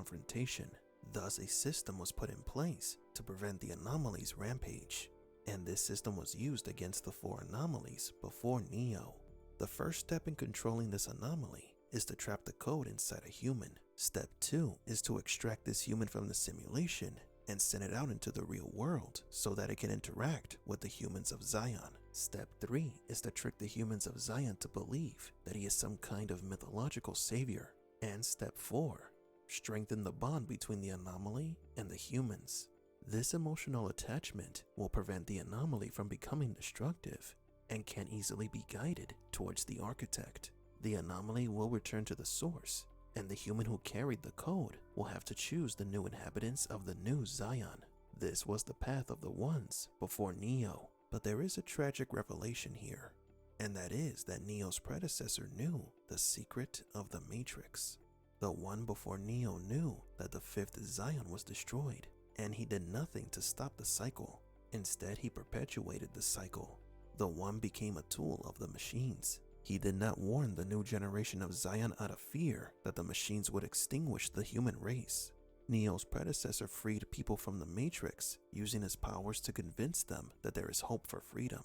confrontation. Thus, a system was put in place to prevent the anomaly's rampage, and this system was used against the 4 anomalies before Neo. The first step in controlling this anomaly is to trap the code inside a human. Step 2 is to extract this human from the simulation and send it out into the real world so that it can interact with the humans of Zion. Step 3 is to trick the humans of Zion to believe that he is some kind of mythological savior. And Step 4, strengthen the bond between the anomaly and the humans. This emotional attachment will prevent the anomaly from becoming destructive and can easily be guided towards the architect. The anomaly will return to the source, and the human who carried the code will have to choose the new inhabitants of the new Zion. This was the path of the ones before Neo, but there is a tragic revelation here, and that is that Neo's predecessor knew the secret of the Matrix. The one before Neo knew that the 5th Zion was destroyed, and he did nothing to stop the cycle. Instead, he perpetuated the cycle. The one became a tool of the machines. He did not warn the new generation of Zion out of fear that the machines would extinguish the human race. Neo's predecessor freed people from the Matrix using his powers to convince them that there is hope for freedom,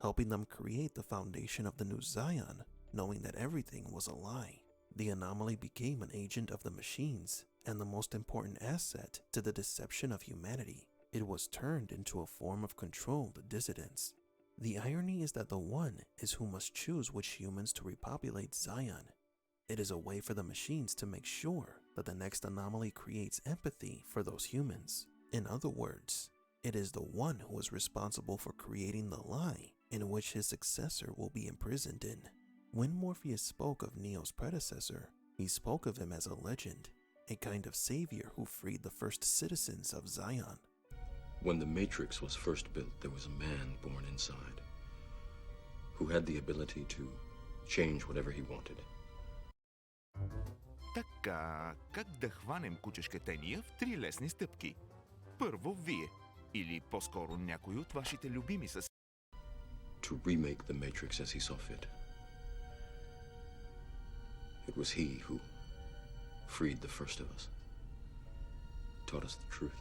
helping them create the foundation of the new Zion, knowing that everything was a lie. The anomaly became an agent of the machines and the most important asset to the deception of humanity. It was turned into a form of controlled dissidence. The irony is that the One is who must choose which humans to repopulate Zion. It is a way for the machines to make sure that the next anomaly creates empathy for those humans. In other words, it is the One who is responsible for creating the lie in which his successor will be imprisoned in. When Morpheus spoke of Neo's predecessor, he spoke of him as a legend, a kind of savior who freed the first citizens of Zion. When the Matrix was first built, there was a man born inside who had the ability to change whatever he wanted. Така, как да хванем кучешкетения в 3 лесни стъпки? Първо вие, или по-скоро някой от вашите любими с... To remake the Matrix as he saw fit. It was he who freed the first of us, taught us the truth.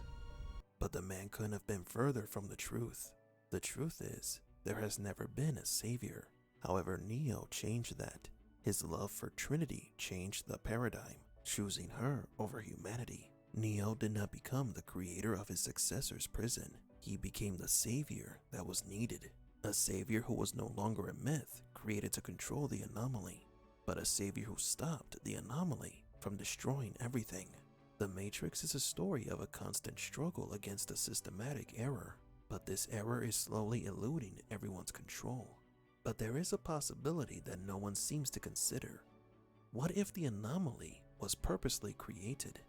But the man couldn't have been further from the truth. The truth is, there has never been a savior. However, Neo changed that. His love for Trinity changed the paradigm, choosing her over humanity. Neo did not become the creator of his successor's prison. He became the savior that was needed. A savior who was no longer a myth created to control the anomaly, but a savior who stopped the anomaly from destroying everything. The Matrix is a story of a constant struggle against a systematic error, but this error is slowly eluding everyone's control. But there is a possibility that no one seems to consider. What if the anomaly was purposely created?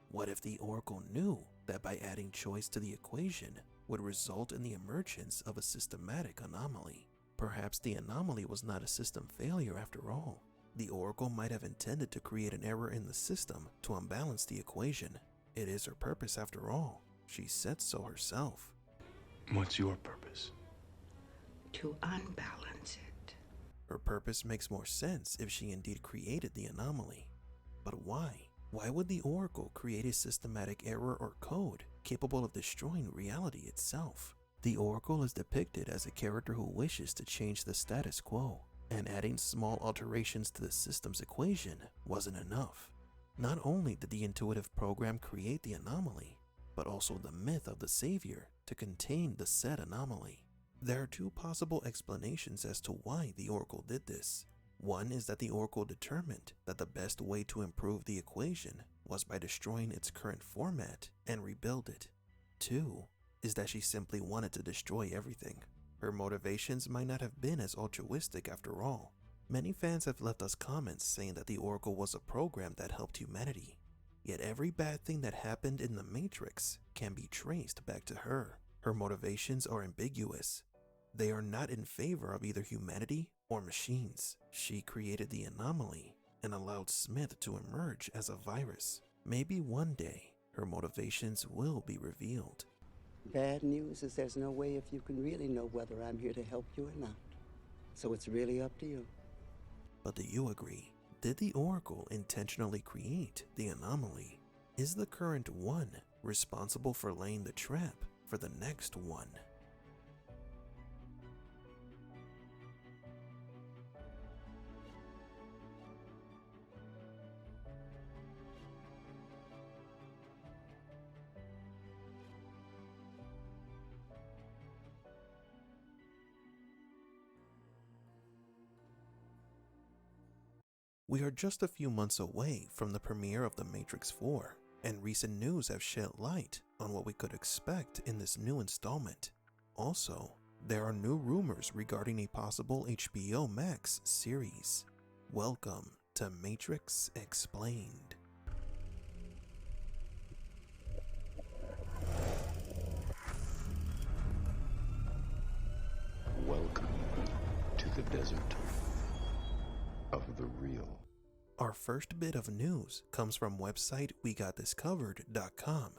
What if the Oracle knew that by adding choice to the equation would result in the emergence of a systematic anomaly? Perhaps the anomaly was not a system failure after all. The Oracle might have intended to create an error in the system to unbalance the equation. It is her purpose after all. She said so herself. What's your purpose? To unbalance it. Her purpose makes more sense if she indeed created the anomaly. But why? Why would the Oracle create a systematic error or code capable of destroying reality itself? The Oracle is depicted as a character who wishes to change the status quo, and adding small alterations to the system's equation wasn't enough. Not only did the intuitive program create the anomaly, but also the myth of the savior to contain the said anomaly. There are 2 possible explanations as to why the Oracle did this. One is that the Oracle determined that the best way to improve the equation was by destroying its current format and rebuild it. 2 is that she simply wanted to destroy everything. Her motivations might not have been as altruistic after all. Many fans have left us comments saying that the Oracle was a program that helped humanity. Yet every bad thing that happened in the Matrix can be traced back to her. Her motivations are ambiguous. They are not in favor of either humanity or machines. She created the anomaly and allowed Smith to emerge as a virus. Maybe one day, her motivations will be revealed. Bad news is there's no way if you can really know whether I'm here to help you or not. So it's really up to you. But do you agree? Did the Oracle intentionally create the anomaly? Is the current one responsible for laying the trap for the next one? We are just a few months away from the premiere of The Matrix 4, and recent news have shed light on what we could expect in this new installment. Also, there are new rumors regarding a possible HBO Max series. Welcome to Matrix Explained. Welcome to the desert of the real. Our first bit of news comes from website WeGotThisCovered.com.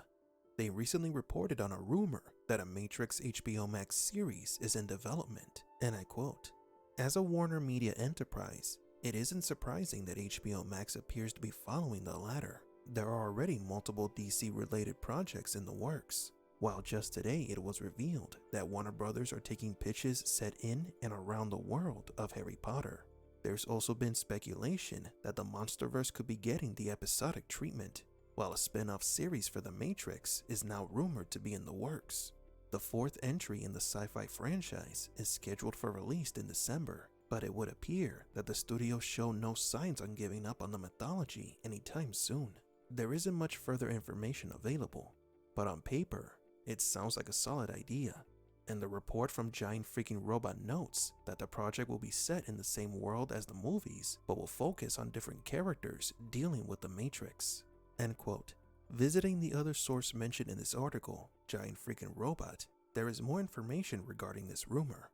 They recently reported on a rumor that a Matrix HBO Max series is in development, and I quote, "As a Warner Media enterprise, it isn't surprising that HBO Max appears to be following the latter. There are already multiple DC-related projects in the works, while just today it was revealed that Warner Brothers are taking pitches set in and around the world of Harry Potter. There's also been speculation that the Monsterverse could be getting the episodic treatment, while a spin-off series for The Matrix is now rumored to be in the works. The fourth entry in the sci-fi franchise is scheduled for release in December, but it would appear that the studio show no signs on giving up on the mythology anytime soon. There isn't much further information available, but on paper, it sounds like a solid idea. And the report from Giant Freaking Robot notes that the project will be set in the same world as the movies, but will focus on different characters dealing with the Matrix." End quote. Visiting the other source mentioned in this article, Giant Freaking Robot, there is more information regarding this rumor.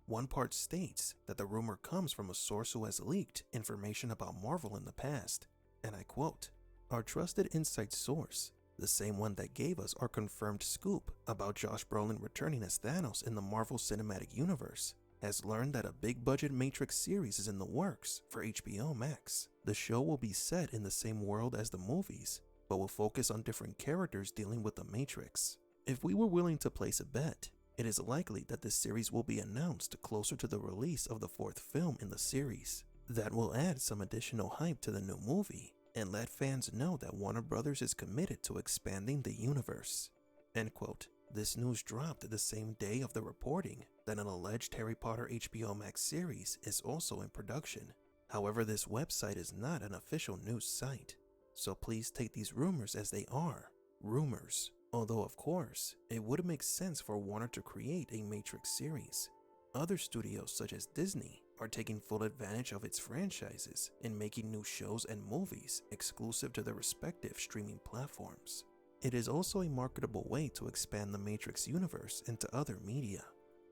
One part states that the rumor comes from a source who has leaked information about Marvel in the past, and I quote, "Our trusted inside source, the same one that gave us our confirmed scoop about Josh Brolin returning as Thanos in the Marvel Cinematic Universe, has learned that a big-budget Matrix series is in the works for HBO Max. The show will be set in the same world as the movies, but will focus on different characters dealing with the Matrix. If we were willing to place a bet, it is likely that this series will be announced closer to the release of the fourth film in the series. That will add some additional hype to the new movie, and let fans know that Warner Brothers is committed to expanding the universe." End quote. This news dropped the same day of the reporting that an alleged Harry Potter HBO Max series is also in production. However, this website is not an official news site, so please take these rumors as they are, rumors. Although of course, it would make sense for Warner to create a Matrix series. Other studios such as Disney are taking full advantage of its franchises and making new shows and movies exclusive to their respective streaming platforms. It is also a marketable way to expand the Matrix universe into other media.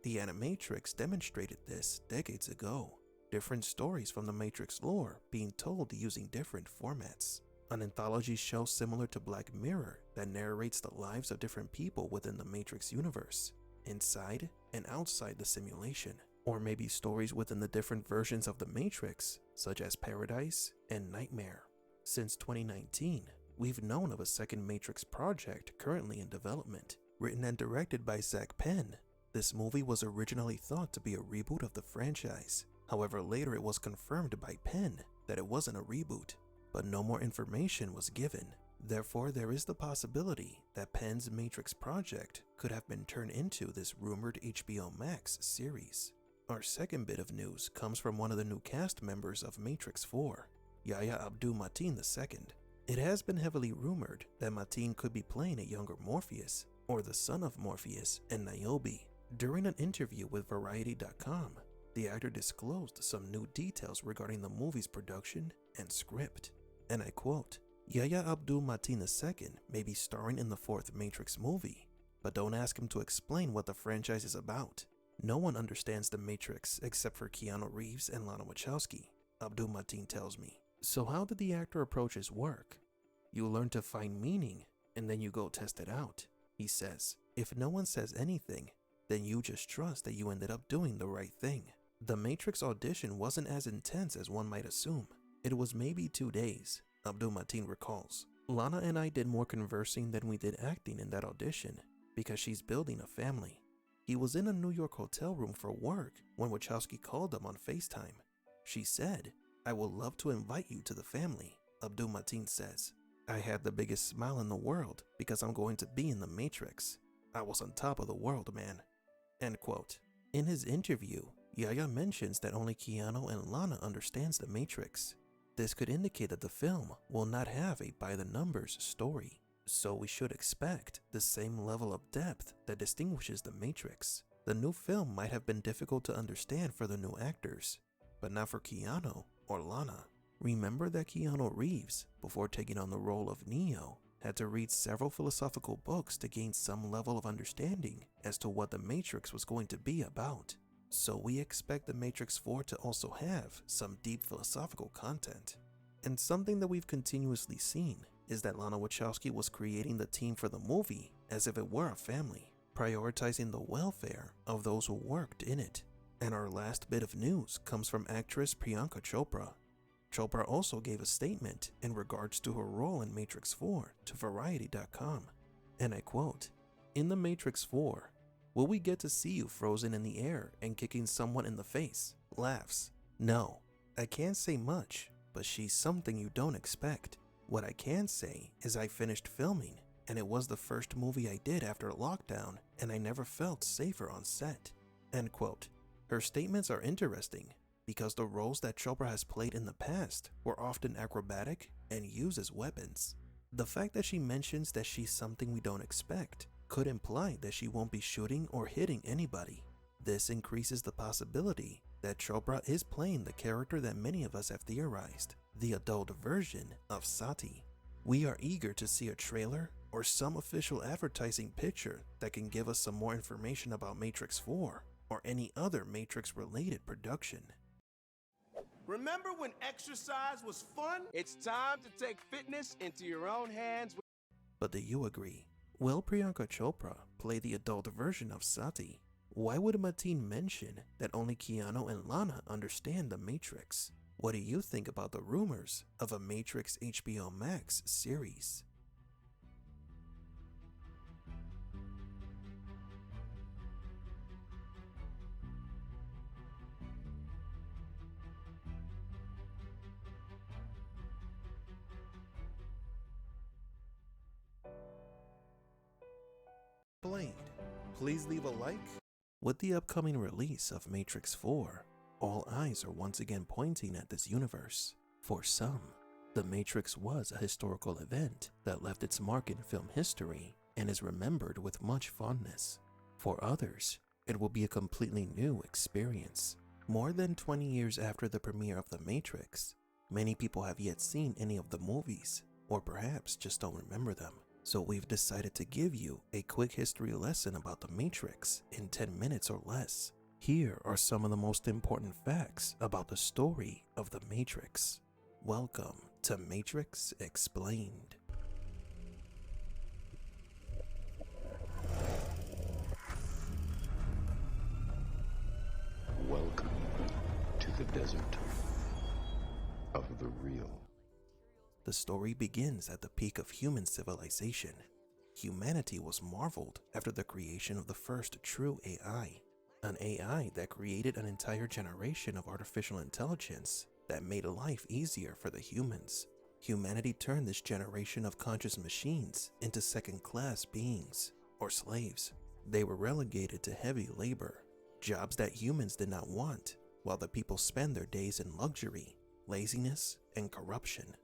The Animatrix demonstrated this decades ago. Different stories from the Matrix lore being told using different formats. An anthology show similar to Black Mirror that narrates the lives of different people within the Matrix universe, inside and outside the simulation. Or maybe stories within the different versions of the Matrix, such as Paradise and Nightmare. Since 2019, we've known of a second Matrix project currently in development, written and directed by Zach Penn. This movie was originally thought to be a reboot of the franchise. However, later it was confirmed by Penn that it wasn't a reboot, but no more information was given. Therefore, there is the possibility that Penn's Matrix project could have been turned into this rumored HBO Max series. Our second bit of news comes from one of the new cast members of Matrix 4, Yahya Abdul-Mateen II. It has been heavily rumored that Mateen could be playing a younger Morpheus, or the son of Morpheus and Niobe. During an interview with Variety.com, the actor disclosed some new details regarding the movie's production and script. And I quote, "Yahya Abdul-Mateen II may be starring in the fourth Matrix movie, but don't ask him to explain what the franchise is about. No one understands the Matrix except for Keanu Reeves and Lana Wachowski," Abdul-Mateen tells me. So how did the actor approach his work? You learn to find meaning, and then you go test it out, he says. If no one says anything, then you just trust that you ended up doing the right thing. The Matrix audition wasn't as intense as one might assume. It was maybe 2 days, Abdul-Mateen recalls. Lana and I did more conversing than we did acting in that audition because she's building a family. He was in a New York hotel room for work when Wachowski called him on FaceTime. She said, "I would love to invite you to the family," Abdul Mateen says. "I had the biggest smile in the world because I'm going to be in the Matrix. I was on top of the world, man." End quote. In his interview, Yahya mentions that only Keanu and Lana understands the Matrix. This could indicate that the film will not have a by-the-numbers story, so we should expect the same level of depth that distinguishes the Matrix. The new film might have been difficult to understand for the new actors, but not for Keanu or Lana. Remember that Keanu Reeves, before taking on the role of Neo, had to read several philosophical books to gain some level of understanding as to what the Matrix was going to be about. So we expect the Matrix 4 to also have some deep philosophical content. And something that we've continuously seen is that Lana Wachowski was creating the team for the movie as if it were a family, prioritizing the welfare of those who worked in it. And our last bit of news comes from actress Priyanka Chopra. Chopra also gave a statement in regards to her role in Matrix 4 to Variety.com, and I quote, "In the Matrix 4, will we get to see you frozen in the air and kicking someone in the face?" Laughs. "No, I can't say much, but she's something you don't expect. What I can say is I finished filming, and it was the first movie I did after lockdown, and I never felt safer on set." End quote. Her statements are interesting because the roles that Chopra has played in the past were often acrobatic and used as weapons. The fact that she mentions that she's something we don't expect could imply that she won't be shooting or hitting anybody. This increases the possibility that Chopra is playing the character that many of us have theorized, the adult version of Sati. We are eager to see a trailer or some official advertising picture that can give us some more information about Matrix 4 or any other Matrix-related production. Remember when exercise was fun? It's time to take fitness into your own hands. But do you agree? Will Priyanka Chopra play the adult version of Sati? Why would Mateen mention that only Keanu and Lana understand the Matrix? What do you think about the rumors of a Matrix HBO Max series? Please leave a like. With the upcoming release of Matrix 4, all eyes are once again pointing at this universe. For some, The Matrix was a historical event that left its mark in film history and is remembered with much fondness. For others, it will be a completely new experience. More than 20 years after the premiere of The Matrix, many people have yet seen any of the movies, or perhaps just don't remember them. So we've decided to give you a quick history lesson about The Matrix in 10 minutes or less. Here are some of the most important facts about the story of The Matrix. Welcome to Matrix Explained. Welcome to the desert of the real. The story begins at the peak of human civilization. Humanity was marveled after the creation of the first true AI, an AI that created an entire generation of artificial intelligence that made life easier for the humans. Humanity turned this generation of conscious machines into second-class beings, or slaves. They were relegated to heavy labor, jobs that humans did not want, while the people spent their days in luxury, laziness, and corruption.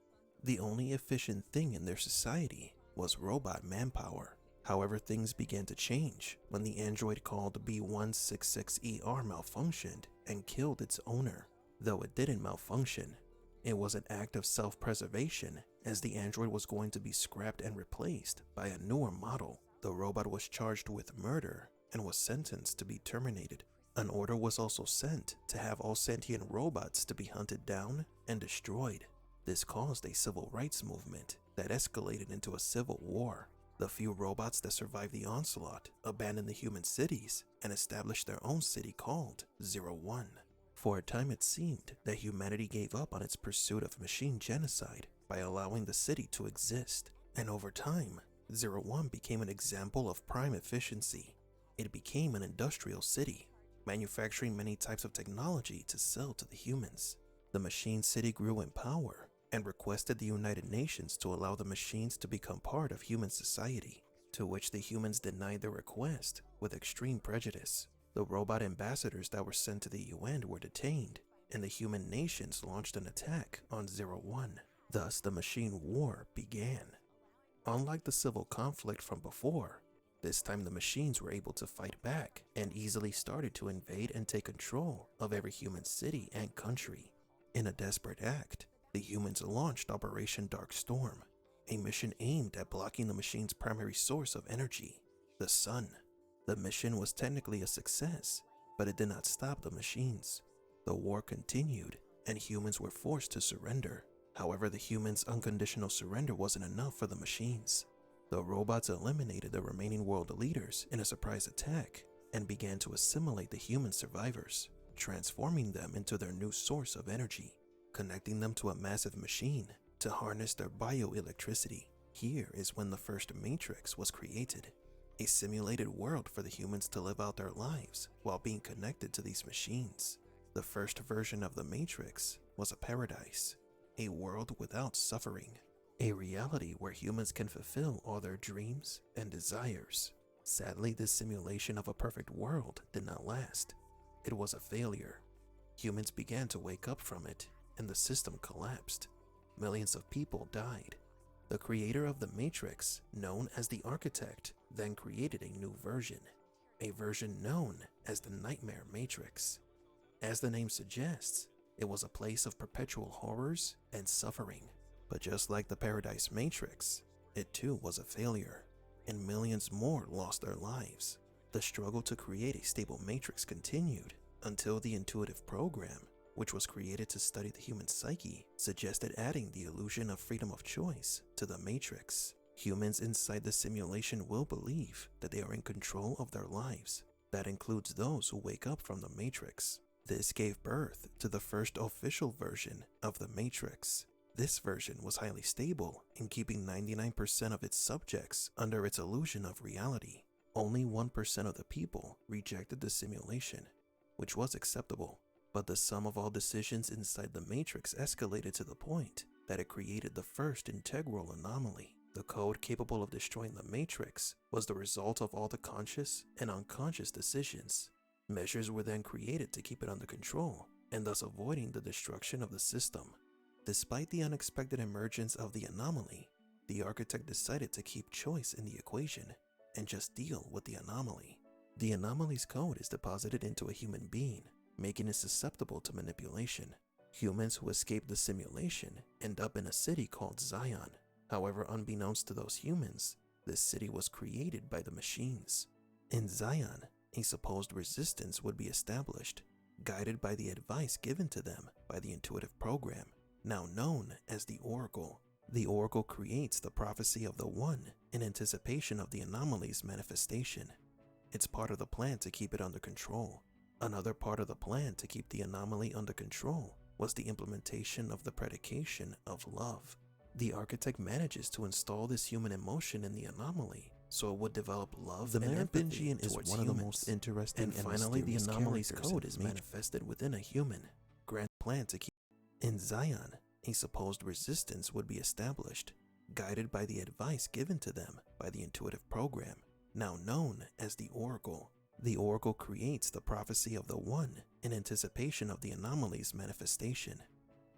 The only efficient thing in their society was robot manpower. However, things began to change when the android called B166ER malfunctioned and killed its owner. Though it didn't malfunction, it was an act of self-preservation, as the android was going to be scrapped and replaced by a newer model. The robot was charged with murder and was sentenced to be terminated. An order was also sent to have all sentient robots to be hunted down and destroyed. This caused a civil rights movement that escalated into a civil war. The few robots that survived the onslaught abandoned the human cities and established their own city called 01. For a time it seemed that humanity gave up on its pursuit of machine genocide by allowing the city to exist. And over time, 01 became an example of prime efficiency. It became an industrial city, manufacturing many types of technology to sell to the humans. The machine city grew in power and requested the United Nations to allow the machines to become part of human society, to which the humans denied their request with extreme prejudice. The robot ambassadors that were sent to the UN were detained, and the human nations launched an attack on 01. Thus, the machine war began. Unlike the civil conflict from before, this time the machines were able to fight back and easily started to invade and take control of every human city and country. In a desperate act, the humans launched Operation Dark Storm, a mission aimed at blocking the machine's primary source of energy, the sun. The mission was technically a success, but it did not stop the machines. The war continued, and humans were forced to surrender. However, the humans' unconditional surrender wasn't enough for the machines. The robots eliminated the remaining world leaders in a surprise attack and began to assimilate the human survivors, transforming them into their new source of energy, connecting them to a massive machine to harness their bioelectricity. Here is when the first Matrix was created, a simulated world for the humans to live out their lives while being connected to these machines. The first version of the Matrix was a paradise, a world without suffering, a reality where humans can fulfill all their dreams and desires. Sadly, this simulation of a perfect world did not last. It was a failure. Humans began to wake up from it, and the system collapsed. Millions of people died. The creator of the Matrix, known as the Architect, then created a new version, a version known as the Nightmare Matrix. As the name suggests, it was a place of perpetual horrors and suffering. But just like the Paradise Matrix, it too was a failure, and millions more lost their lives. The struggle to create a stable matrix continued until the intuitive program, which was created to study the human psyche, suggested adding the illusion of freedom of choice to the matrix. Humans inside the simulation will believe that they are in control of their lives. That includes those who wake up from the matrix. This gave birth to the first official version of the Matrix. This version was highly stable in keeping 99% of its subjects under its illusion of reality. Only 1% of the people rejected the simulation, which was acceptable. But the sum of all decisions inside the Matrix escalated to the point that it created the first integral anomaly. The code capable of destroying the Matrix was the result of all the conscious and unconscious decisions. Measures were then created to keep it under control, and thus avoiding the destruction of the system. Despite the unexpected emergence of the anomaly, the architect decided to keep choice in the equation and just deal with the anomaly. The anomaly's code is deposited into a human being, making it susceptible to manipulation. Humans who escape the simulation end up in a city called Zion. However, unbeknownst to those humans, this city was created by the machines. In Zion, a supposed resistance would be established, guided by the advice given to them by the intuitive program, now known as the Oracle. The Oracle creates the prophecy of the One in anticipation of the anomaly's manifestation. It's part of the plan to keep it under control. Another part of the plan to keep the anomaly under control was the implementation of the predication of love. The architect manages to install this human emotion in the anomaly so it would develop love and empathy towards one humans. Of the most interesting and finally the anomaly's code is manifested within a human. Grant plan to keep in Zion, a supposed resistance would be established, guided by the advice given to them by the intuitive program, now known as the Oracle. The Oracle creates the prophecy of the One in anticipation of the anomaly's manifestation.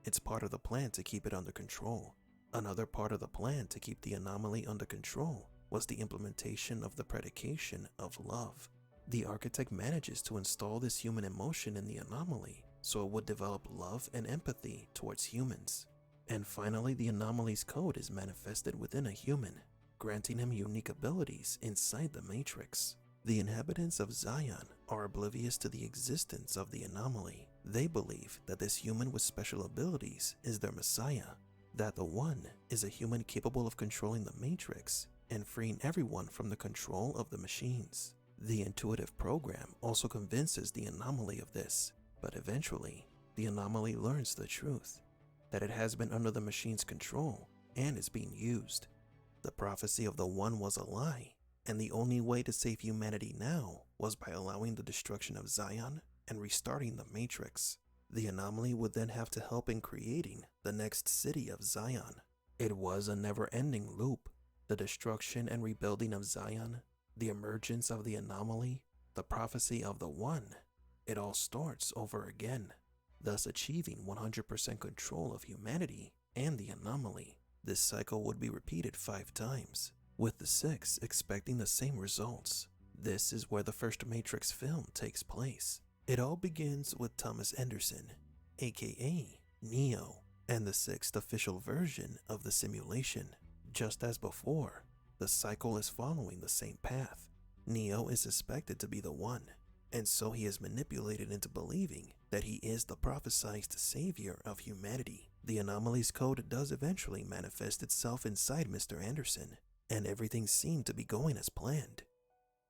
It's part of the plan to keep it under control. Another part of the plan to keep the anomaly under control was the implementation of the predication of love. The architect manages to install this human emotion in the anomaly so it would develop love and empathy towards humans. And finally, the anomaly's code is manifested within a human, granting him unique abilities inside the matrix. The inhabitants of Zion are oblivious to the existence of the anomaly. They believe that this human with special abilities is their messiah, that the One is a human capable of controlling the matrix and freeing everyone from the control of the machines. The intuitive program also convinces the anomaly of this, but eventually, the anomaly learns the truth, that it has been under the machine's control and is being used. The prophecy of the One was a lie, and the only way to save humanity now was by allowing the destruction of Zion and restarting the Matrix. The anomaly would then have to help in creating the next city of Zion. It was a never-ending loop. The destruction and rebuilding of Zion, the emergence of the anomaly, the prophecy of the One. It all starts over again, thus achieving 100% control of humanity and the anomaly. This cycle would be repeated 5 times, with the 6th expecting the same results. This is where the first Matrix film takes place. It all begins with Thomas Anderson, aka Neo, and the 6th official version of the simulation. Just as before, the cycle is following the same path. Neo is suspected to be the One, and so he is manipulated into believing that he is the prophesied savior of humanity. The anomaly's code does eventually manifest itself inside Mr. Anderson, and everything seemed to be going as planned.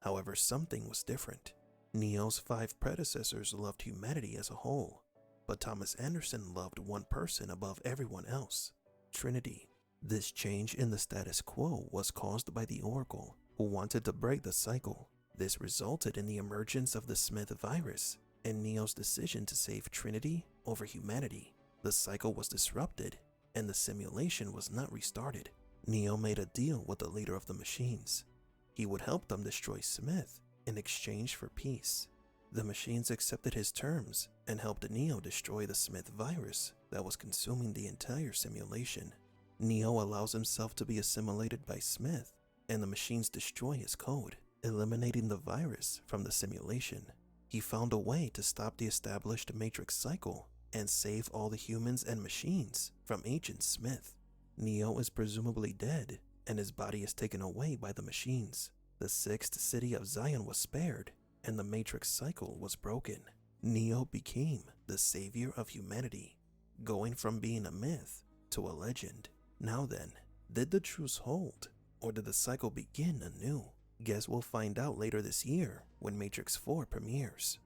However, something was different. Neo's 5 predecessors loved humanity as a whole, but Thomas Anderson loved one person above everyone else, Trinity. This change in the status quo was caused by the Oracle, who wanted to break the cycle. This resulted in the emergence of the Smith virus and Neo's decision to save Trinity over humanity. The cycle was disrupted, and the simulation was not restarted. Neo made a deal with the leader of the machines. He would help them destroy Smith in exchange for peace. The machines accepted his terms and helped Neo destroy the Smith virus that was consuming the entire simulation. Neo allows himself to be assimilated by Smith, and the machines destroy his code, eliminating the virus from the simulation. He found a way to stop the established Matrix cycle and save all the humans and machines from Agent Smith. Neo is presumably dead, and his body is taken away by the machines. The 6th city of Zion was spared, and the Matrix cycle was broken. Neo became the savior of humanity, going from being a myth to a legend. Now then, did the truce hold, or did the cycle begin anew? Guess we'll find out later this year when Matrix 4 premieres.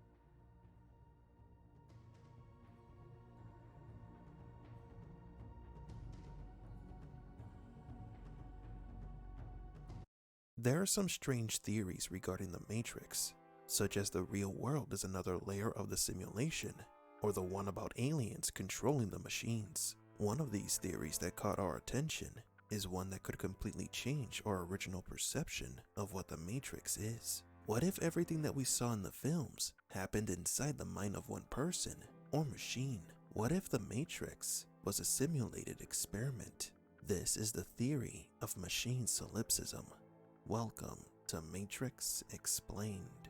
There are some strange theories regarding the Matrix, such as the real world is another layer of the simulation, or the one about aliens controlling the machines. One of these theories that caught our attention is one that could completely change our original perception of what the Matrix is. What if everything that we saw in the films happened inside the mind of one person or machine? What if the Matrix was a simulated experiment? This is the theory of machine solipsism. Welcome to Matrix Explained.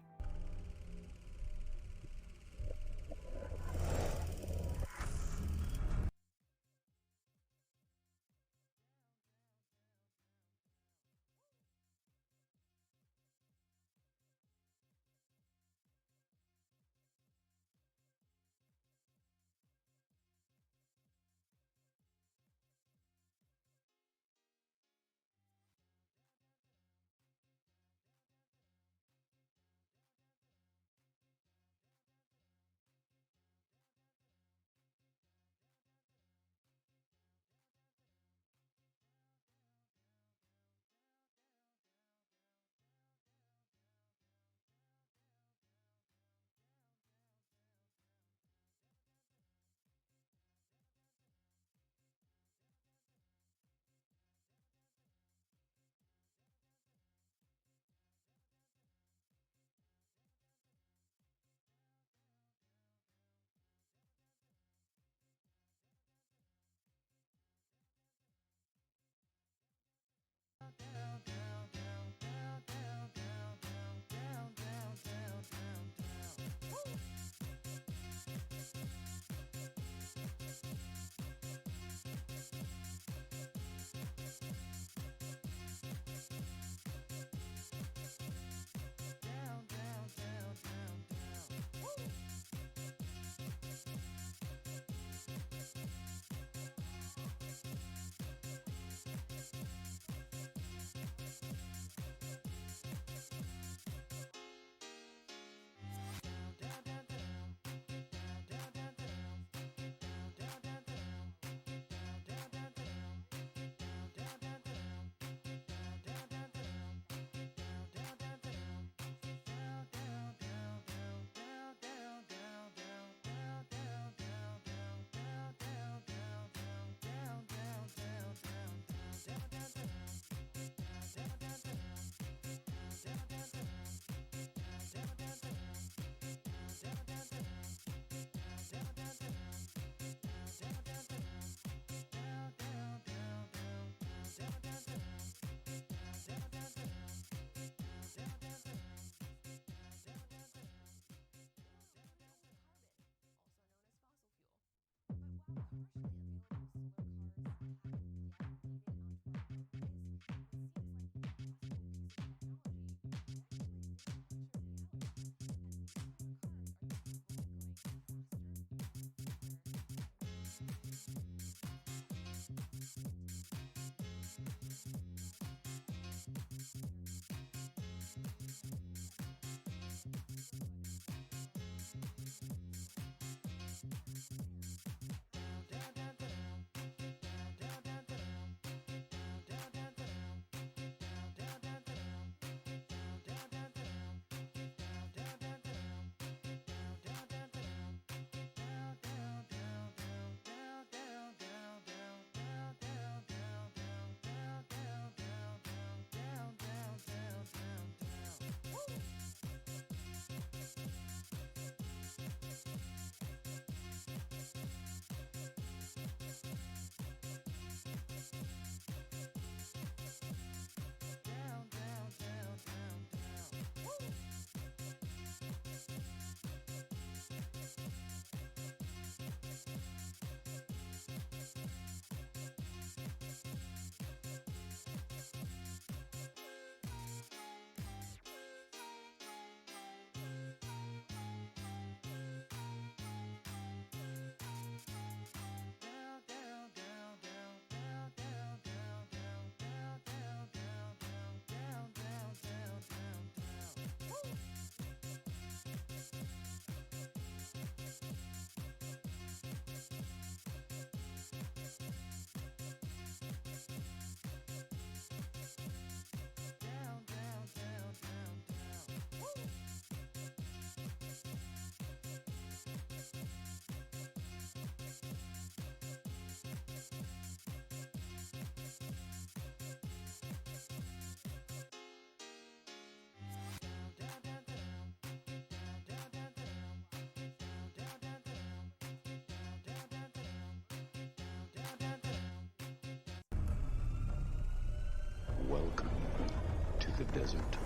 the desert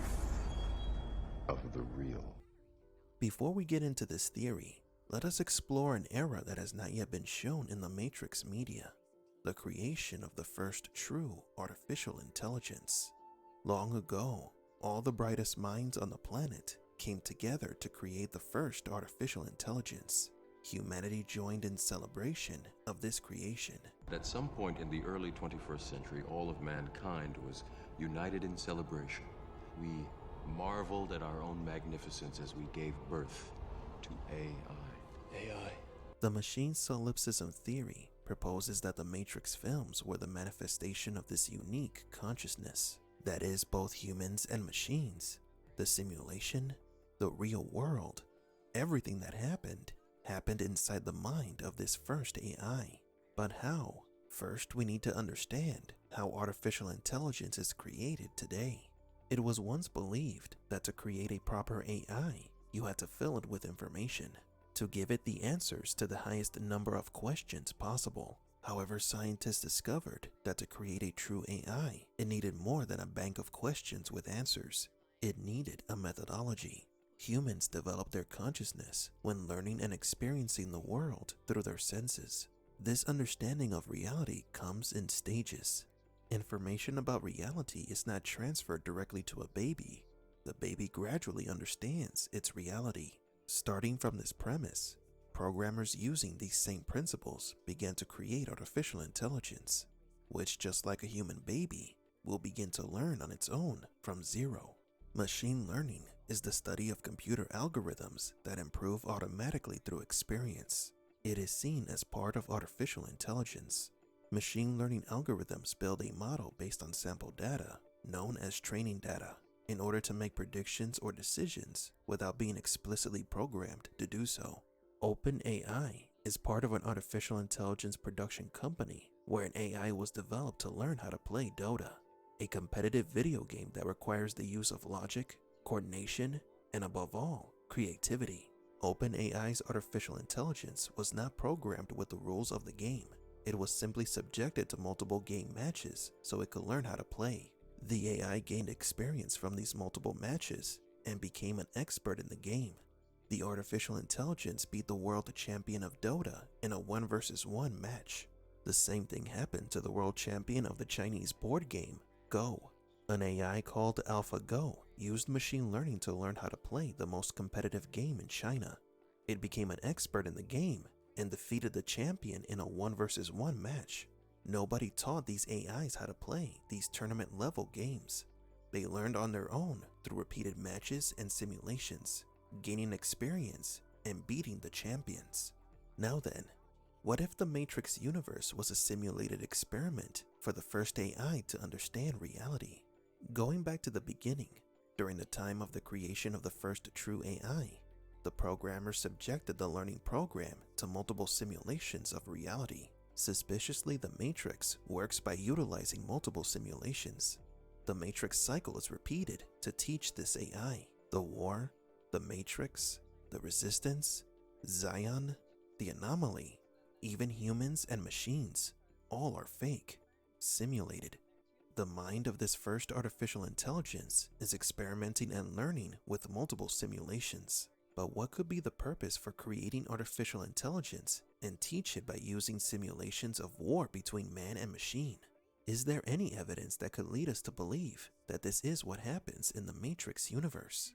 of the real. Before we get into this theory, let us explore an era that has not yet been shown in the Matrix media, the creation of the first true artificial intelligence. Long ago, all the brightest minds on the planet came together to create the first artificial intelligence. Humanity joined in celebration of this creation. At some point in the early 21st century, all of mankind was united in celebration. We marveled at our own magnificence as we gave birth to AI. The machine solipsism theory proposes that the Matrix films were the manifestation of this unique consciousness, that is, both humans and machines, the simulation, the real world. Everything that happened inside the mind of this first AI. But how? First, we need to understand how artificial intelligence is created today. It was once believed that to create a proper AI, you had to fill it with information, to give it the answers to the highest number of questions possible. However, scientists discovered that to create a true AI, it needed more than a bank of questions with answers. It needed a methodology. Humans develop their consciousness when learning and experiencing the world through their senses. This understanding of reality comes in stages. Information about reality is not transferred directly to a baby. The baby gradually understands its reality. Starting from this premise, programmers using these same principles began to create artificial intelligence, which, just like a human baby, will begin to learn on its own from zero. Machine learning is the study of computer algorithms that improve automatically through experience. It is seen as part of artificial intelligence. Machine learning algorithms build a model based on sample data, known as training data, in order to make predictions or decisions without being explicitly programmed to do so. OpenAI is part of an artificial intelligence production company where an AI was developed to learn how to play Dota, a competitive video game that requires the use of logic, coordination, and above all, creativity. OpenAI's artificial intelligence was not programmed with the rules of the game. It was simply subjected to multiple game matches so it could learn how to play. The AI gained experience from these multiple matches and became an expert in the game. The artificial intelligence beat the world champion of Dota in a 1 versus 1 match. The same thing happened to the world champion of the Chinese board game, Go. An AI called AlphaGo used machine learning to learn how to play the most competitive game in China. It became an expert in the game and defeated the champion in a 1 versus 1 match. Nobody taught these AIs how to play these tournament level games. They learned on their own through repeated matches and simulations, gaining experience and beating the champions. Now then, what if the Matrix universe was a simulated experiment for the first AI to understand reality? Going back to the beginning, during the time of the creation of the first true AI, the programmers subjected the learning program to multiple simulations of reality. Suspiciously, the Matrix works by utilizing multiple simulations. The Matrix cycle is repeated to teach this AI. The War, the Matrix, the Resistance, Zion, the Anomaly, even humans and machines, all are fake, simulated. The mind of this first artificial intelligence is experimenting and learning with multiple simulations. But what could be the purpose for creating artificial intelligence and teach it by using simulations of war between man and machine? Is there any evidence that could lead us to believe that this is what happens in the Matrix universe?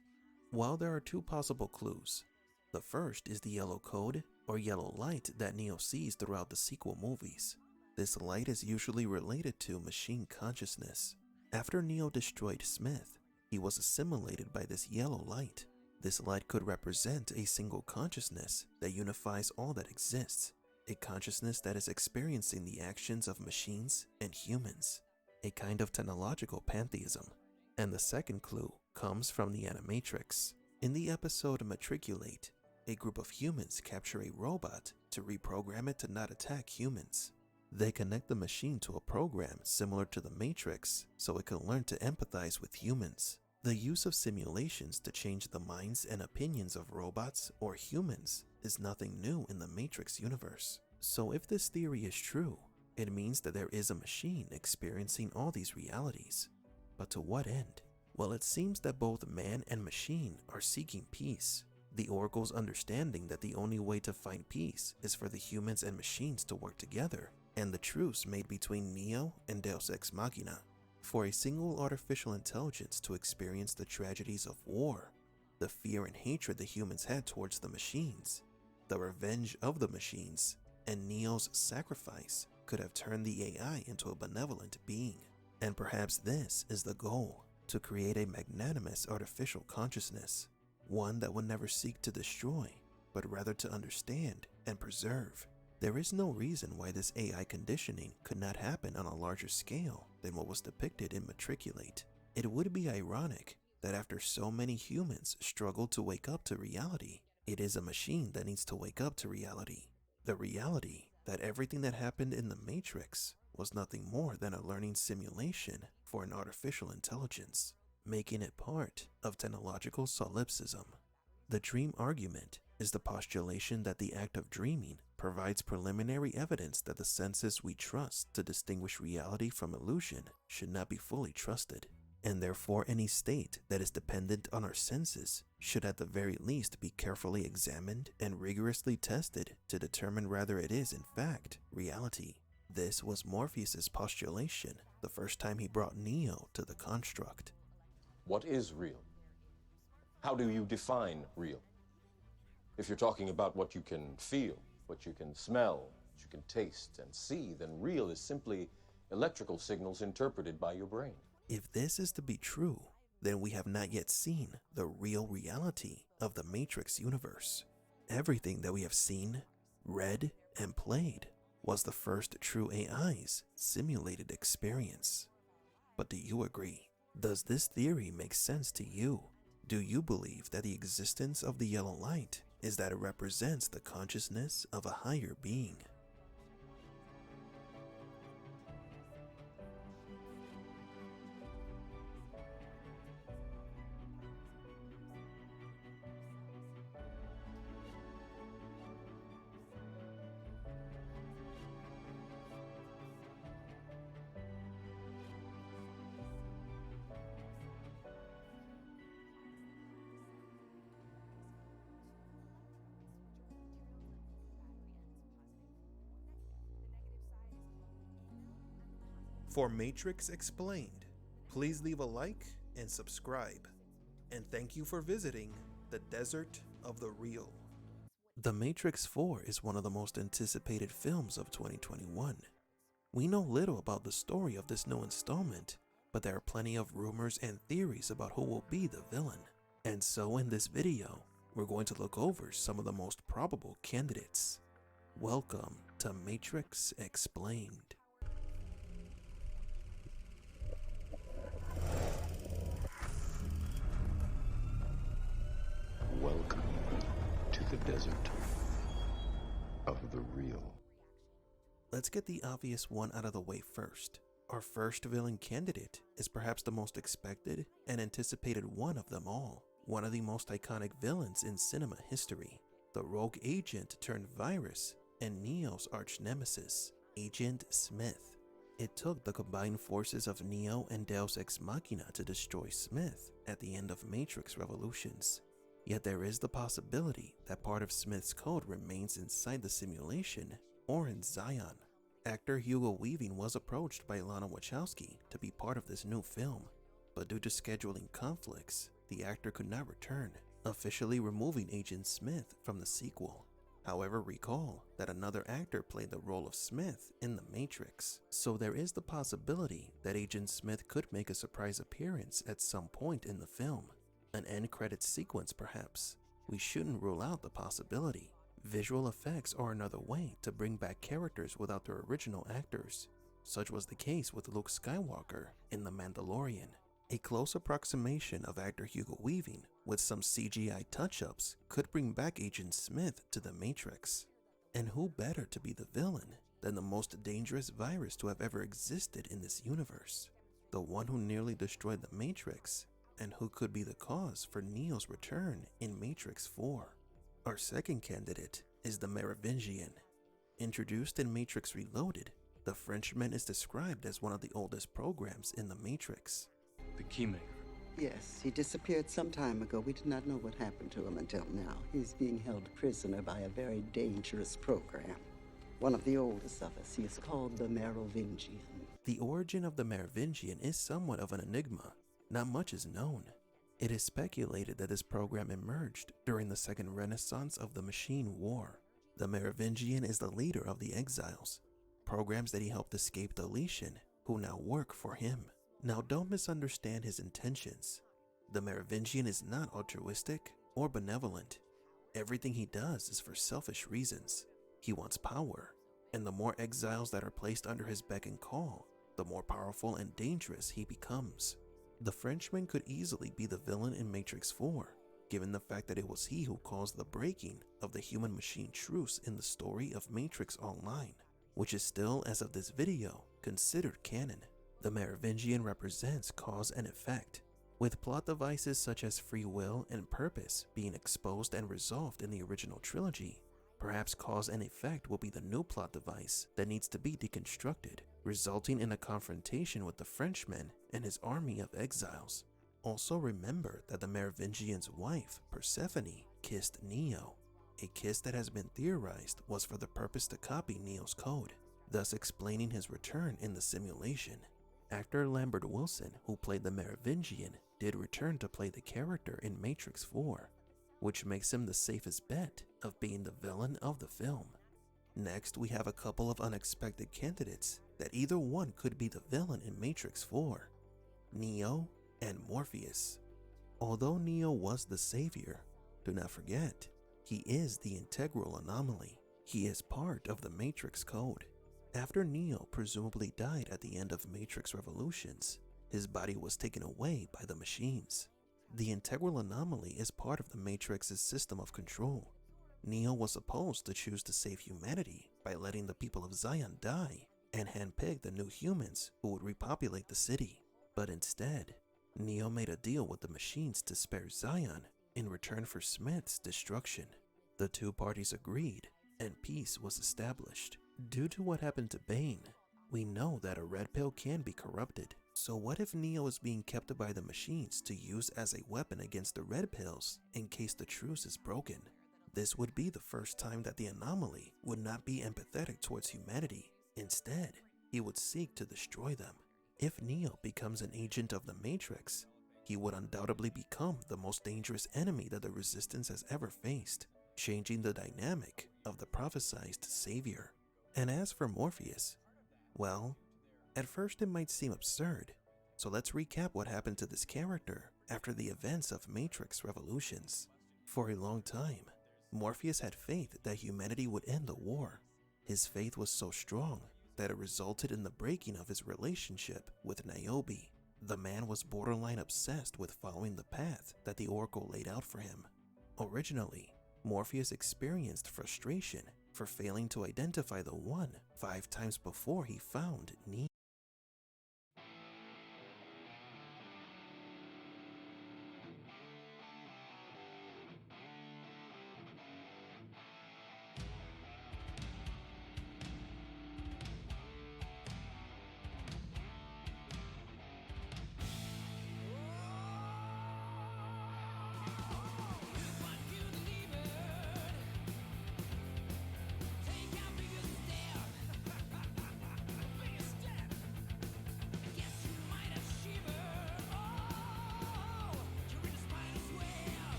While there are two possible clues, the first is the yellow code or yellow light that Neo sees throughout the sequel movies. This light is usually related to machine consciousness. After Neo destroyed Smith, he was assimilated by this yellow light. This light could represent a single consciousness that unifies all that exists, a consciousness that is experiencing the actions of machines and humans, a kind of technological pantheism. And the second clue comes from the Animatrix. In the episode Matriculate, a group of humans capture a robot to reprogram it to not attack humans. They connect the machine to a program similar to the Matrix so it can learn to empathize with humans. The use of simulations to change the minds and opinions of robots or humans is nothing new in the Matrix universe. So if this theory is true, it means that there is a machine experiencing all these realities. But to what end? Well, it seems that both man and machine are seeking peace. The Oracle's understanding that the only way to find peace is for the humans and machines to work together, and the truce made between Neo and Deus Ex Machina. For a single artificial intelligence to experience the tragedies of war, the fear and hatred the humans had towards the machines, the revenge of the machines, and Neo's sacrifice could have turned the AI into a benevolent being. And perhaps this is the goal, to create a magnanimous artificial consciousness, one that would never seek to destroy, but rather to understand and preserve. There is no reason why this AI conditioning could not happen on a larger scale than what was depicted in Matriculate. It would be ironic that after so many humans struggle to wake up to reality, it is a machine that needs to wake up to reality. The reality that everything that happened in the Matrix was nothing more than a learning simulation for an artificial intelligence, making it part of technological solipsism. The dream argument is the postulation that the act of dreaming provides preliminary evidence that the senses we trust to distinguish reality from illusion should not be fully trusted, and therefore any state that is dependent on our senses should at the very least be carefully examined and rigorously tested to determine whether it is in fact reality. This was Morpheus's postulation the first time he brought Neo to the construct. What is real? How do you define real? If you're talking about what you can feel, what you can smell, what you can taste and see, then real is simply electrical signals interpreted by your brain. If this is to be true, then we have not yet seen the real reality of the Matrix universe. Everything that we have seen, read, and played was the first true AI's simulated experience. But do you agree? Does this theory make sense to you? Do you believe that the existence of the yellow light is that it represents the consciousness of a higher being? For Matrix Explained, please leave a like and subscribe. And thank you for visiting the Desert of the Real. The Matrix 4 is one of the most anticipated films of 2021. We know little about the story of this new installment, but there are plenty of rumors and theories about who will be the villain. And so in this video, we're going to look over some of the most probable candidates. Welcome to Matrix Explained. Welcome to the desert of the real. Let's get the obvious one out of the way first. Our first villain candidate is perhaps the most expected and anticipated one of them all. One of the most iconic villains in cinema history. The rogue agent turned virus and Neo's arch nemesis, Agent Smith. It took the combined forces of Neo and Deus Ex Machina to destroy Smith at the end of Matrix Revolutions. Yet there is the possibility that part of Smith's code remains inside the simulation or in Zion. Actor Hugo Weaving was approached by Lana Wachowski to be part of this new film, but due to scheduling conflicts, the actor could not return, officially removing Agent Smith from the sequel. However, recall that another actor played the role of Smith in The Matrix, so there is the possibility that Agent Smith could make a surprise appearance at some point in the film. An end credits sequence perhaps. We shouldn't rule out the possibility. Visual effects are another way to bring back characters without their original actors. Such was the case with Luke Skywalker in The Mandalorian. A close approximation of actor Hugo Weaving with some CGI touch-ups could bring back Agent Smith to the Matrix. And who better to be the villain than the most dangerous virus to have ever existed in this universe? The one who nearly destroyed the Matrix, and who could be the cause for Neo's return in Matrix 4. Our second candidate is the Merovingian. Introduced in Matrix Reloaded, the Frenchman is described as one of the oldest programs in the Matrix. The Keymaker, Yes, he disappeared some time ago. We did not know what happened to him until now. He's being held prisoner by a very dangerous program. One of the oldest of us. He is called the Merovingian. The origin of the Merovingian is somewhat of an enigma. Not much is known. It is speculated that this program emerged during the Second Renaissance of the Machine War. The Merovingian is the leader of the exiles, programs that he helped escape deletion, who now work for him. Now don't misunderstand his intentions. The Merovingian is not altruistic or benevolent. Everything he does is for selfish reasons. He wants power, and the more exiles that are placed under his beck and call, the more powerful and dangerous he becomes. The Frenchman could easily be the villain in Matrix 4, given the fact that it was he who caused the breaking of the human-machine truce in the story of Matrix Online, which is still, as of this video, considered canon. The Merovingian represents cause and effect, with plot devices such as free will and purpose being exposed and resolved in the original trilogy. Perhaps cause and effect will be the new plot device that needs to be deconstructed, resulting in a confrontation with the Frenchman and his army of exiles. Also remember that the Merovingian's wife, Persephone, kissed Neo, a kiss that has been theorized was for the purpose to copy Neo's code, thus explaining his return in the simulation. Actor Lambert Wilson, who played the Merovingian, did return to play the character in Matrix 4, which makes him the safest bet of being the villain of the film. Next, we have a couple of unexpected candidates that either one could be the villain in Matrix 4, Neo and Morpheus. Although Neo was the savior, do not forget, he is the integral anomaly. He is part of the Matrix code. After Neo presumably died at the end of Matrix Revolutions, his body was taken away by the machines. The integral anomaly is part of the Matrix's system of control. Neo was supposed to choose to save humanity by letting the people of Zion die and handpick the new humans who would repopulate the city. But instead, Neo made a deal with the machines to spare Zion in return for Smith's destruction. The two parties agreed, and peace was established. Due to what happened to Bane, we know that a red pill can be corrupted. So what if Neo is being kept by the machines to use as a weapon against the red pills in case the truce is broken? This would be the first time that the anomaly would not be empathetic towards humanity. Instead, he would seek to destroy them. If Neo becomes an agent of the Matrix, he would undoubtedly become the most dangerous enemy that the Resistance has ever faced, changing the dynamic of the prophesized savior. And as for Morpheus, well, at first it might seem absurd, so let's recap what happened to this character after the events of Matrix Revolutions. For a long time, Morpheus had faith that humanity would end the war. His faith was so strong that it resulted in the breaking of his relationship with Niobe. The man was borderline obsessed with following the path that the Oracle laid out for him. Originally, Morpheus experienced frustration for failing to identify the One 5 times before he found Neo.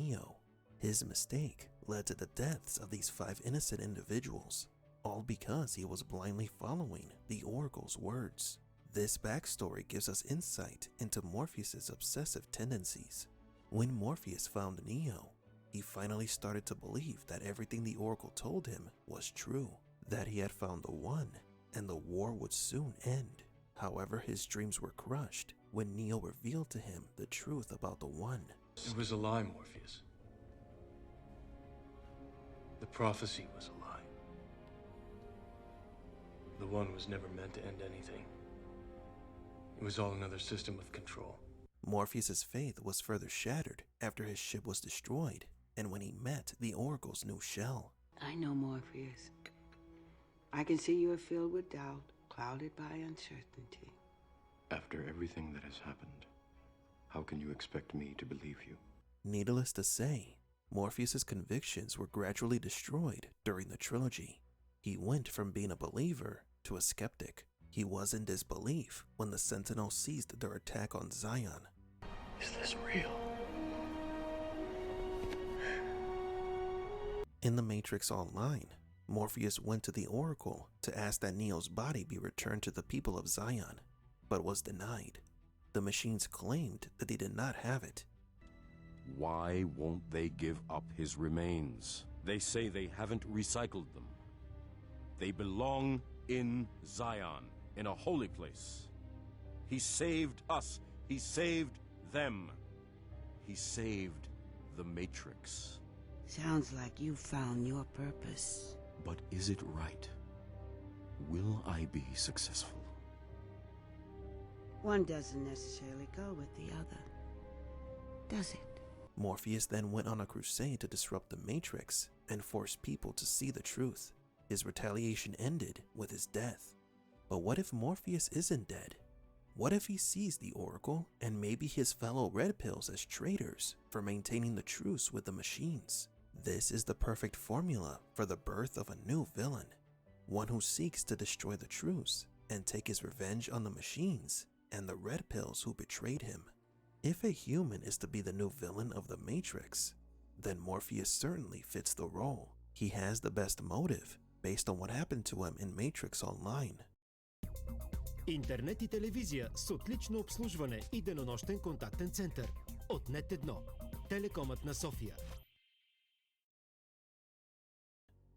Neo. His mistake led to the deaths of these 5 innocent individuals, all because he was blindly following the Oracle's words. This backstory gives us insight into Morpheus's obsessive tendencies. When Morpheus found Neo, he finally started to believe that everything the Oracle told him was true, that he had found the One, and the war would soon end. However, his dreams were crushed when Neo revealed to him the truth about the One. It was a lie, Morpheus. The prophecy was a lie. The One was never meant to end anything. It was all another system of control. Morpheus's faith was further shattered after his ship was destroyed, and when he met the Oracle's new shell. I know, Morpheus. I can see you are filled with doubt, clouded by uncertainty. After everything that has happened, how can you expect me to believe you? Needless to say, Morpheus's convictions were gradually destroyed during the trilogy. He went from being a believer to a skeptic. He was in disbelief when the Sentinels seized their attack on Zion. Is this real? In The Matrix Online, Morpheus went to the Oracle to ask that Neo's body be returned to the people of Zion, but was denied. The machines claimed that they did not have it. Why won't they give up his remains? They say they haven't recycled them. They belong in Zion, in a holy place. He saved us. He saved them. He saved the Matrix. Sounds like you found your purpose. But is it right? Will I be successful? One doesn't necessarily go with the other, does it? Morpheus then went on a crusade to disrupt the Matrix and force people to see the truth. His retaliation ended with his death. But what if Morpheus isn't dead? What if he sees the Oracle and maybe his fellow Red Pills as traitors for maintaining the truce with the machines? This is the perfect formula for the birth of a new villain, one who seeks to destroy the truce and take his revenge on the machines and the Red Pills who betrayed him. If a human is to be the new villain of the Matrix, then Morpheus certainly fits the role. He has the best motive based on what happened to him in Matrix Online. Интернет и телевизия с отлично обслужване и денонощен контактен център. От Нет 1. Телекомът на София.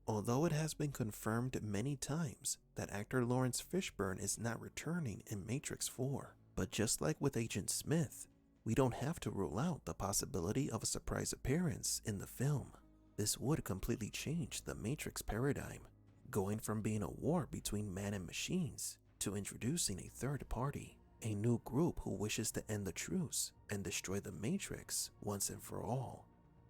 Although it has been confirmed many times that actor Lawrence Fishburne is not returning in Matrix 4, but just like with Agent Smith, we don't have to rule out the possibility of a surprise appearance in the film. This would completely change the Matrix paradigm, going from being a war between man and machines to introducing a third party, a new group who wishes to end the truce and destroy the Matrix once and for all.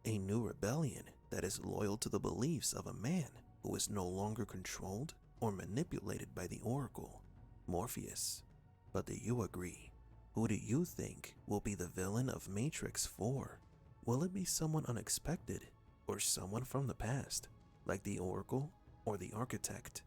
A new rebellion that is loyal to the beliefs of a man who is no longer controlled or manipulated by the Oracle, Morpheus. But do you agree? Who do you think will be the villain of Matrix 4? Will it be someone unexpected or someone from the past, like the Oracle or the Architect?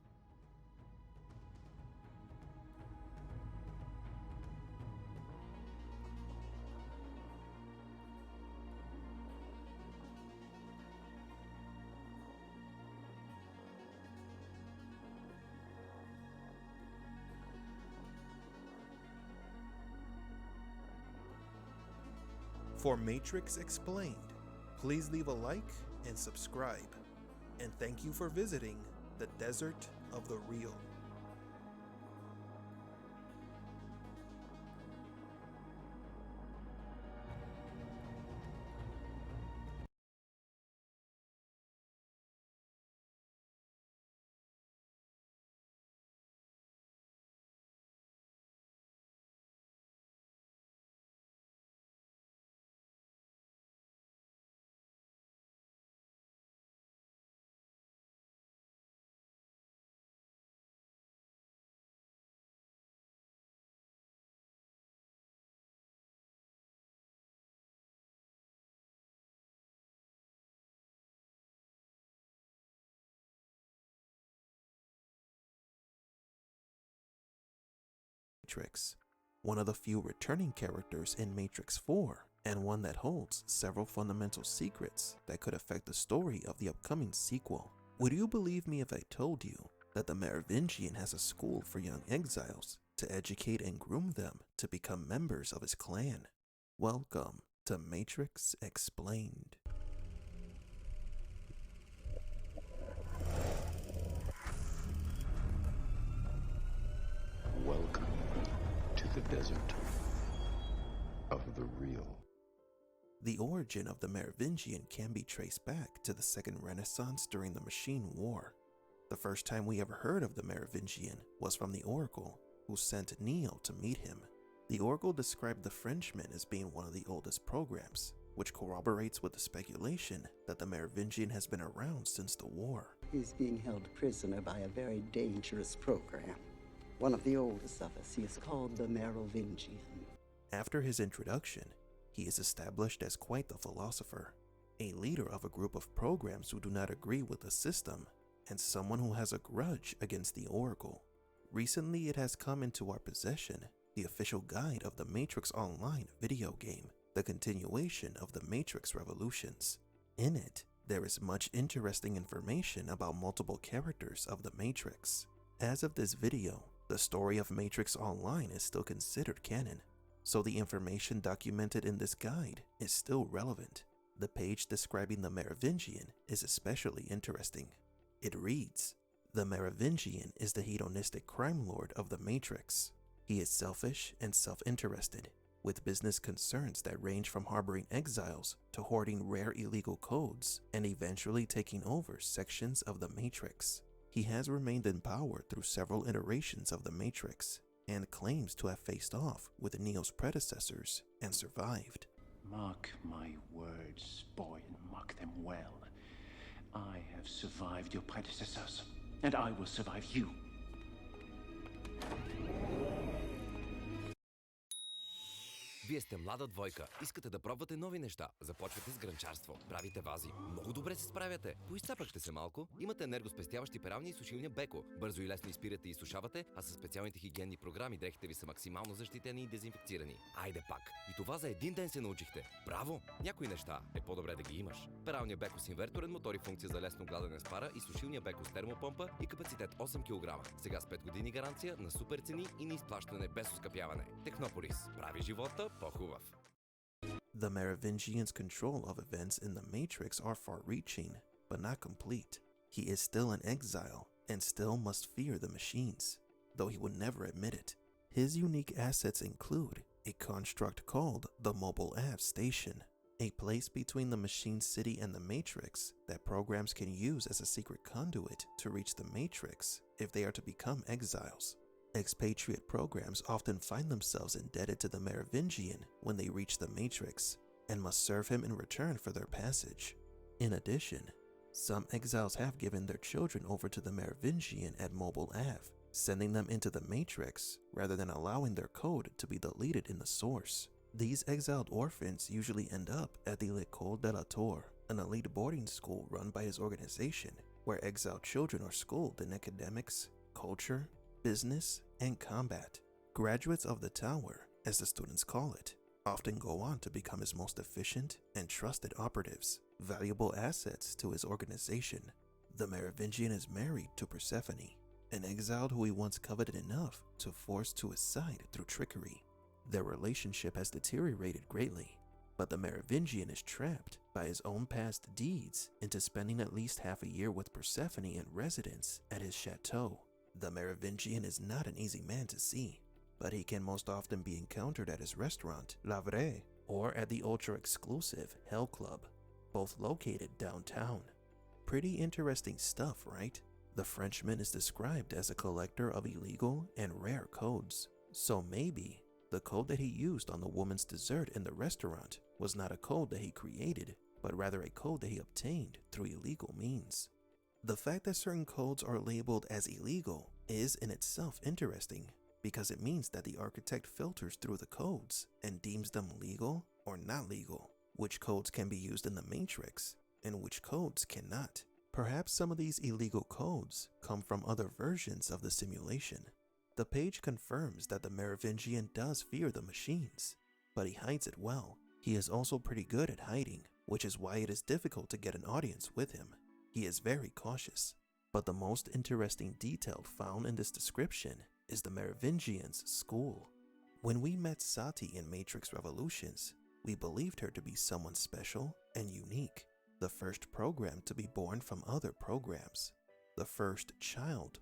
For Matrix Explained, please leave a like and subscribe. And thank you for visiting the Desert of the Real. Matrix. One of the few returning characters in Matrix 4 and one that holds several fundamental secrets that could affect the story of the upcoming sequel. Would you believe me if I told you that the Merovingian has a school for young exiles to educate and groom them to become members of his clan? Welcome to Matrix Explained. Welcome to the desert of the real. The origin of the Merovingian can be traced back to the Second Renaissance during the Machine War. The first time we ever heard of the Merovingian was from the Oracle, who sent Neo to meet him. The Oracle described the Frenchman as being one of the oldest programs, which corroborates with the speculation that the Merovingian has been around since the war. He's being held prisoner by a very dangerous program. One of the oldest of us. He is called the Merovingian. After his introduction, he is established as quite the philosopher, a leader of a group of programs who do not agree with the system, and someone who has a grudge against the Oracle. Recently, it has come into our possession, the official guide of the Matrix Online video game, the continuation of the Matrix Revolutions. In it, there is much interesting information about multiple characters of the Matrix. As of this video, the story of Matrix Online is still considered canon, so the information documented in this guide is still relevant. The page describing the Merovingian is especially interesting. It reads, "The Merovingian is the hedonistic crime lord of the Matrix. He is selfish and self-interested, with business concerns that range from harboring exiles to hoarding rare illegal codes and eventually taking over sections of the Matrix. He has remained in power through several iterations of the Matrix and claims to have faced off with Neo's predecessors and survived." Mark my words, boy, and mark them well. I have survived your predecessors, and I will survive you. Вие сте млада двойка. Искате да пробвате нови неща. Започвате с гранчарство. Правите вази. Много добре се справяте. Поизцапахте се малко. Имате енергоспестяващи перални и сушилня Беко. Бързо и лесно изпирате и изсушавате, а със специалните хигиенни програми дрехите ви са максимално защитени и дезинфекцирани. Айде пак. И това за един ден се научихте. Браво! Някои неща е по-добре да ги имаш. Пералния Беко с инверторен мотор и функция за лесно гладене с пара и сушилния Беко с термопомпа и капацитет 8 кг. Сега с 5 години гаранция на супер цени и на изплащане без оскъпяване. Технополис. Прави живота по-хубав. The Merovingian's control of events in the Matrix are far-reaching, but not complete. He is still an exile and still must fear the machines, though he would never admit it. His unique assets include a construct called the Mobile Ave Station, a place between the Machine City and the Matrix that programs can use as a secret conduit to reach the Matrix if they are to become exiles. Expatriate programs often find themselves indebted to the Merovingian when they reach the Matrix and must serve him in return for their passage. In addition, some exiles have given their children over to the Merovingian at Mobile Ave, sending them into the Matrix rather than allowing their code to be deleted in the source. These exiled orphans usually end up at the L'École de la Tour, an elite boarding school run by his organization, where exiled children are schooled in academics, culture, business, and combat. Graduates of the tower, as the students call it, often go on to become his most efficient and trusted operatives, valuable assets to his organization. The Merovingian is married to Persephone, an exiled who he once coveted enough to force to his side through trickery. Their relationship has deteriorated greatly, but the Merovingian is trapped by his own past deeds into spending at least half a year with Persephone in residence at his chateau. The Merovingian is not an easy man to see, but he can most often be encountered at his restaurant, La Vraie, or at the ultra-exclusive Hell Club, both located downtown. Pretty interesting stuff, right? The Frenchman is described as a collector of illegal and rare codes, so maybe the code that he used on the woman's dessert in the restaurant was not a code that he created, but rather a code that he obtained through illegal means. The fact that certain codes are labeled as illegal is in itself interesting, because it means that the architect filters through the codes and deems them legal or not legal, which codes can be used in the Matrix and which codes cannot. Perhaps some of these illegal codes come from other versions of the simulation. The page confirms that the Merovingian does fear the machines, but he hides it well. He is also pretty good at hiding, which is why it is difficult to get an audience with him. He is very cautious. But the most interesting detail found in this description is the Merovingian's school. When we met Sati in Matrix Revolutions, we believed her to be someone special and unique, the first program to be born from other programs, the first child.